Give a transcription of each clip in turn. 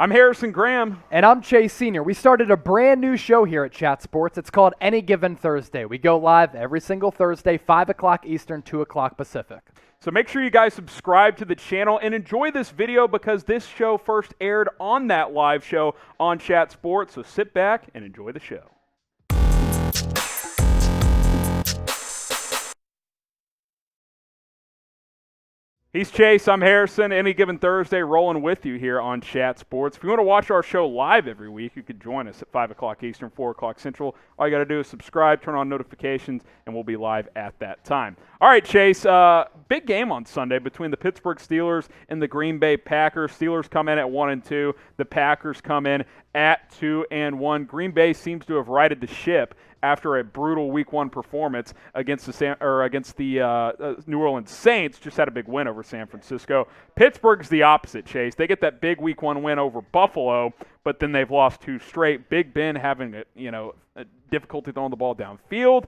I'm Harrison Graham. And I'm Chase Sr. We started a brand new show here at Chat Sports. It's called Any Given Thursday. We go live every single Thursday, 5 o'clock Eastern, 2 o'clock Pacific. So make sure you guys subscribe to the channel and enjoy this video because this show first aired on that live show on Chat Sports. So sit back and enjoy the show. He's Chase, I'm Harrison. Any Given Thursday, rolling with you here on Chat Sports. If you want to watch our show live every week, you could join us at 5 o'clock Eastern, 4 o'clock Central. All you got to do is subscribe, turn on notifications, and we'll be live at that time. All right, Chase, big game on Sunday between the Pittsburgh Steelers and the Green Bay Packers. Steelers come in at 1-2. The Packers come in at 2-1. Green Bay seems to have righted the ship after a brutal Week 1 performance against the New Orleans Saints. Just had a big win over San Francisco. Pittsburgh's the opposite, Chase. They get that big Week 1 win over Buffalo, but then they've lost 2 straight. Big Ben having a difficulty throwing the ball downfield.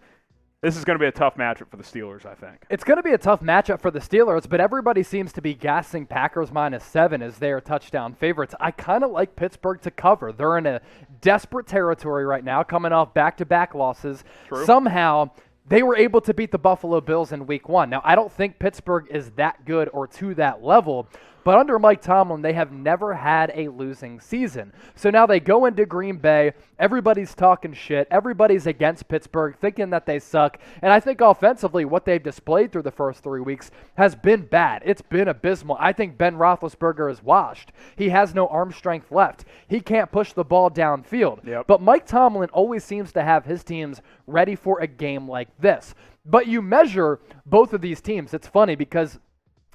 This is going to be a tough matchup for the Steelers, I think. It's going to be a tough matchup for the Steelers, but everybody seems to be gassing Packers -7 as their touchdown favorites. I kind of like Pittsburgh to cover. They're in a desperate territory right now, coming off back-to-back losses. True. Somehow, they were able to beat the Buffalo Bills in Week 1. Now, I don't think Pittsburgh is that good or to that level, but under Mike Tomlin, they have never had a losing season. So now they go into Green Bay. Everybody's talking shit. Everybody's against Pittsburgh, thinking that they suck. And I think offensively, what they've displayed through the first 3 weeks has been bad. It's been abysmal. I think Ben Roethlisberger is washed. He has no arm strength left. He can't push the ball downfield. Yep. But Mike Tomlin always seems to have his teams ready for a game like this. But you measure both of these teams. It's funny because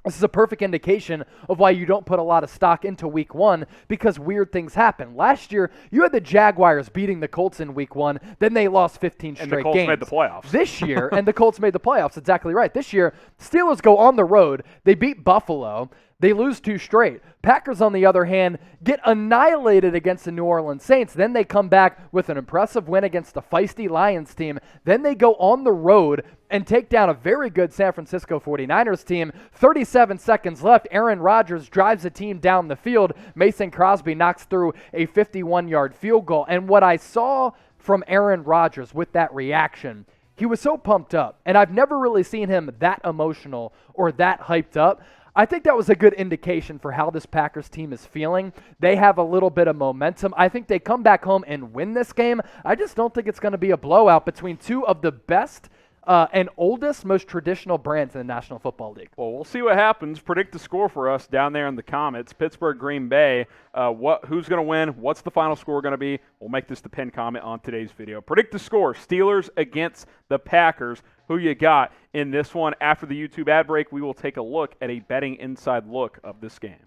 this is a perfect indication of why you don't put a lot of stock into Week 1 because weird things happen. Last year, you had the Jaguars beating the Colts in Week 1, then they lost 15 straight games. And the Colts made the playoffs. This year, and the Colts made the playoffs, exactly right. This year, Steelers go on the road, they beat Buffalo, they lose 2 straight. Packers, on the other hand, get annihilated against the New Orleans Saints. Then they come back with an impressive win against the feisty Lions team. Then they go on the road and take down a very good San Francisco 49ers team. 37 seconds left. Aaron Rodgers drives the team down the field. Mason Crosby knocks through a 51-yard field goal. And what I saw from Aaron Rodgers with that reaction, he was so pumped up. And I've never really seen him that emotional or that hyped up. I think that was a good indication for how this Packers team is feeling. They have a little bit of momentum. I think they come back home and win this game. I just don't think it's going to be a blowout between two of the best and oldest, most traditional brands in the National Football League. Well, we'll see what happens. Predict the score for us down there in the comments. Pittsburgh, Green Bay. Who's going to win? What's the final score going to be? We'll make this the pinned comment on today's video. Predict the score. Steelers against the Packers. Who you got in this one? After the YouTube ad break, we will take a look at a betting inside look of this game.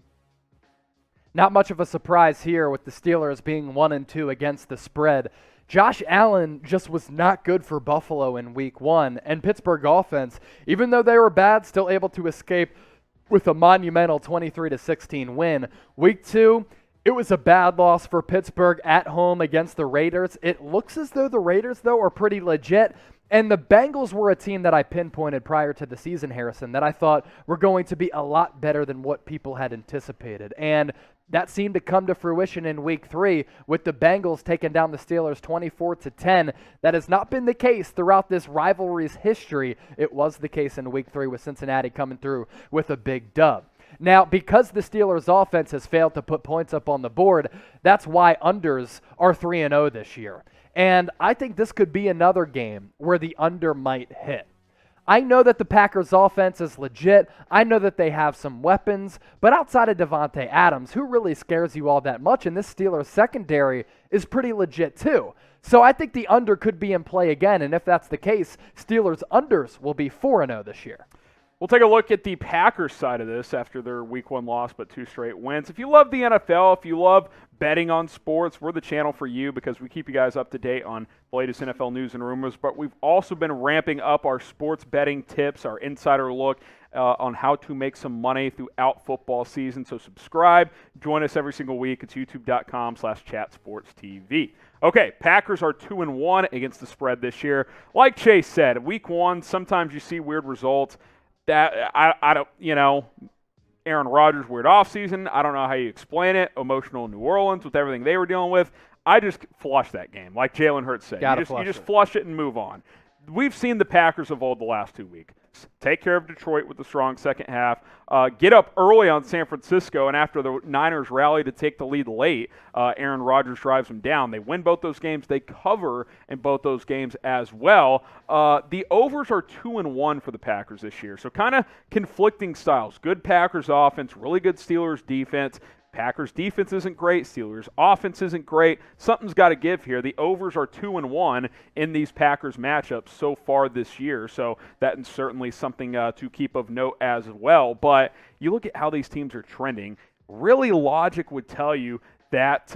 Not much of a surprise here with the Steelers being 1-2 against the spread. Josh Allen just was not good for Buffalo in Week 1, and Pittsburgh offense, even though they were bad, still able to escape with a monumental 23-16 win. Week 2, it was a bad loss for Pittsburgh at home against the Raiders. It looks as though the Raiders, though, are pretty legit. And the Bengals were a team that I pinpointed prior to the season, Harrison, that I thought were going to be a lot better than what people had anticipated. And that seemed to come to fruition in Week 3 with the Bengals taking down the Steelers 24-10. That has not been the case throughout this rivalry's history. It was the case in Week 3 with Cincinnati coming through with a big dub. Now, because the Steelers' offense has failed to put points up on the board, that's why unders are 3-0 this year. And I think this could be another game where the under might hit. I know that the Packers' offense is legit. I know that they have some weapons. But outside of Devontae Adams, who really scares you all that much? And this Steelers secondary is pretty legit too. So I think the under could be in play again. And if that's the case, Steelers' unders will be 4-0 this year. We'll take a look at the Packers side of this after their Week 1 loss, but 2 straight wins. If you love the NFL, if you love betting on sports, we're the channel for you because we keep you guys up to date on the latest NFL news and rumors. But we've also been ramping up our sports betting tips, our insider look on how to make some money throughout football season. So subscribe. Join us every single week. It's youtube.com/chatsportstv. Okay, Packers are 2-1 against the spread this year. Like Chase said, Week 1, sometimes you see weird results. That I don't, Aaron Rodgers' weird offseason. I don't know how you explain it. Emotional New Orleans with everything they were dealing with. I just flush that game, like Jalen Hurts said. You just flush it and move on. We've seen the Packers of old the last 2 weeks. Take care of Detroit with the strong second half. Get up early on San Francisco, and after the Niners rally to take the lead late, Aaron Rodgers drives them down. They win both those games. They cover in both those games as well. The overs are 2-1 for the Packers this year, so kind of conflicting styles. Good Packers offense, really good Steelers defense. Packers defense isn't great. Steelers offense isn't great. Something's got to give here. The overs are 2-1 in these Packers matchups so far this year, so that is certainly something to keep of note as well. But you look at how these teams are trending, really logic would tell you that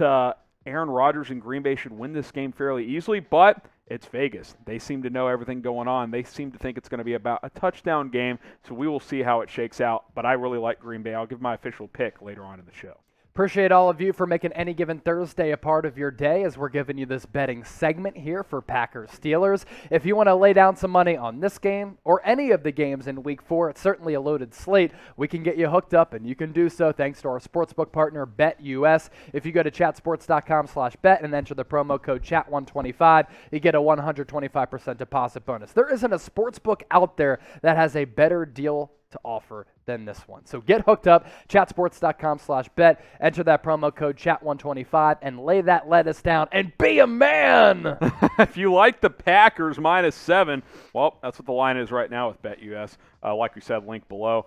Aaron Rodgers and Green Bay should win this game fairly easily, but it's Vegas. They seem to know everything going on. They seem to think it's going to be about a touchdown game, so we will see how it shakes out. But I really like Green Bay. I'll give my official pick later on in the show. Appreciate all of you for making Any Given Thursday a part of your day as we're giving you this betting segment here for Packers Steelers. If you want to lay down some money on this game or any of the games in Week 4, it's certainly a loaded slate. We can get you hooked up, and you can do so thanks to our sportsbook partner, BetUS. If you go to chatsports.com/bet and enter the promo code CHAT125, you get a 125% deposit bonus. There isn't a sportsbook out there that has a better deal to offer than this one. So get hooked up, chatsports.com/bet, enter that promo code chat125 and lay that lettuce down and be a man. If you like the Packers -7, well, that's what the line is right now with BetUS. Like we said, link below.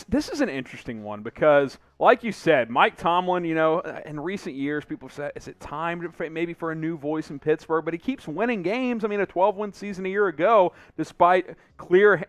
This is an interesting one because, like you said, Mike Tomlin, in recent years, people have said, is it time maybe for a new voice in Pittsburgh? But he keeps winning games. I mean, a 12-win season a year ago, despite clear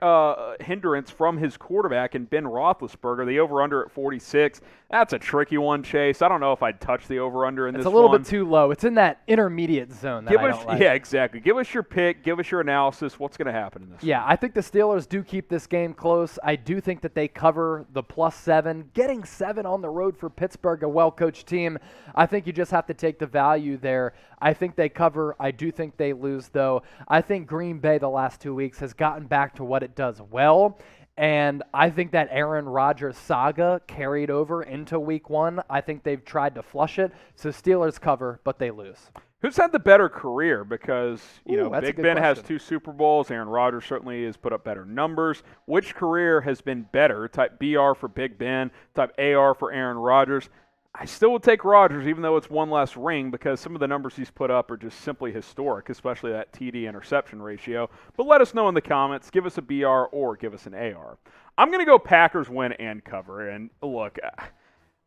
hindrance from his quarterback in Ben Roethlisberger. The over-under at 46. That's a tricky one, Chase. I don't know if I'd touch the over-under in this one. It's a little bit too low. It's in that intermediate zone that I don't like. Yeah, exactly. Give us your pick. Give us your analysis. What's going to happen in this one? I think the Steelers do keep this game close. I do think that they cover the +7. Getting 7 on the road for Pittsburgh, a well-coached team, I think you just have to take the value there. I think they cover. I do think they lose, though. I think Green Bay the last 2 weeks has gotten back to what it does well. And I think that Aaron Rodgers saga carried over into Week 1. I think they've tried to flush it. So Steelers cover, but they lose. Who's had the better career? Because, Big Ben has question. 2 Super Bowls. Aaron Rodgers certainly has put up better numbers. Which career has been better? Type BR for Big Ben, type AR for Aaron Rodgers. I still would take Rodgers, even though it's one less ring, because some of the numbers he's put up are just simply historic, especially that TD interception ratio. But let us know in the comments. Give us a BR or give us an AR. I'm going to go Packers win and cover. And look,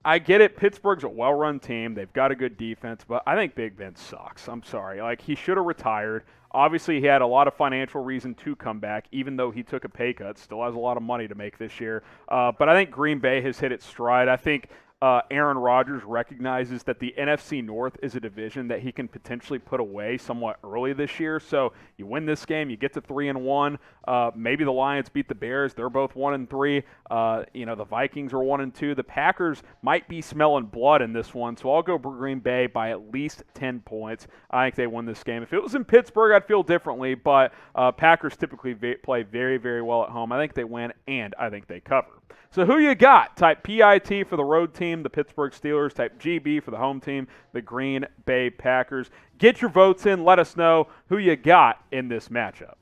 I get it. Pittsburgh's a well-run team. They've got a good defense, but I think Big Ben sucks. I'm sorry. He should have retired. Obviously, he had a lot of financial reason to come back, even though he took a pay cut. Still has a lot of money to make this year. But I think Green Bay has hit its stride. I think Aaron Rodgers recognizes that the NFC North is a division that he can potentially put away somewhat early this year. So you win this game, you get to 3-1. Maybe the Lions beat the Bears; they're both 1-3. The Vikings are 1-2. The Packers might be smelling blood in this one, so I'll go Green Bay by at least 10 points. I think they win this game. If it was in Pittsburgh, I'd feel differently, but Packers typically play very, very well at home. I think they win, and I think they cover. So who you got? Type PIT for the road team, the Pittsburgh Steelers. Type GB for the home team, the Green Bay Packers. Get your votes in. Let us know who you got in this matchup.